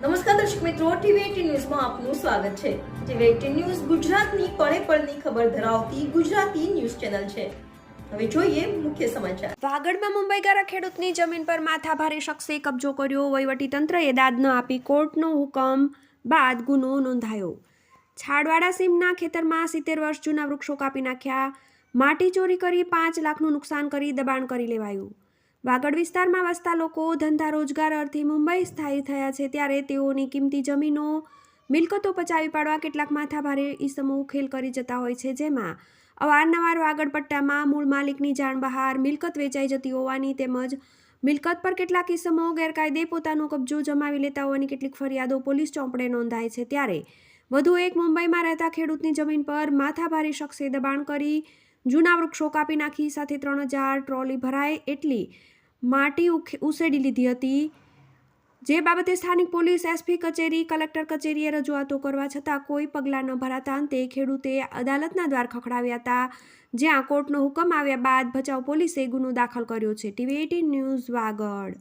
નમસ્કાર દર્શક મિત્રો, ટીવી18 ન્યૂઝમાં આપનું સ્વાગત છે। ટીવી18 ન્યૂઝ ગુજરાતની પળે પળની ખબર ધરાવતી ગુજરાતી ન્યૂઝ ચેનલ છે। હવે જોઈએ મુખ્ય સમાચાર। વાગડમાં મુંબઈગારા ખેડૂતની જમીન પર માથાભારે શખ્સે કબજો કર્યો। વહીવટીતંત્રએ દાદ ન આપી કોર્ટનો હુકમ બાદ ગુનો નોંધાયો। છાડવાડા સીમના ખેતરમાં 70 વર્ષ જૂના વૃક્ષો કાપી નાખ્યા। માટી ચોરી કરી 5 લાખનું નુકસાન કરી દબાણ કરી લેવાયું। વાગડ વિસ્તારમાં વસતા લોકો ધંધા રોજગાર અર્થે મુંબઈ સ્થાયી થયા છે, ત્યારે તેઓની કિંમતી જમીનો મિલકતો પચાવી પાડવા કેટલાક માથાભારે ઈસમો ખેલ કરી જતા હોય છે, જેમાં અવારનવાર વાગડ પટ્ટામાં મૂળ માલિકની જાણ બહાર મિલકત વેચાઈ જતી હોવાની તેમજ મિલકત પર કેટલાક ઈસમો ગેરકાયદે પોતાનો કબજો જમાવી લેતા હોવાની કેટલીક ફરિયાદો પોલીસ ચોપડે નોંધાય છે। ત્યારે વધુ એક મુંબઈમાં રહેતા ખેડૂતની જમીન પર માથાભારે શખ્સે દબાણ કરી જૂના વૃક્ષો કાપી નાખી સાથે 3000 ટ્રોલી ભરાય એટલી માટી ઉસેડી લીધી હતી, જે બાબતે સ્થાનિક પોલીસ, એસપી કચેરી, કલેક્ટર કચેરીએ રજૂઆતો કરવા છતાં કોઈ પગલાં ન ભરાતા અંતે ખેડૂતે અદાલતના દ્વાર ખખડાવ્યા હતા, જ્યાં કોર્ટનો હુકમ આવ્યા બાદ ભચાઉ પોલીસે ગુનો દાખલ કર્યો છે। ટીવી18 ન્યૂઝ વાગડ।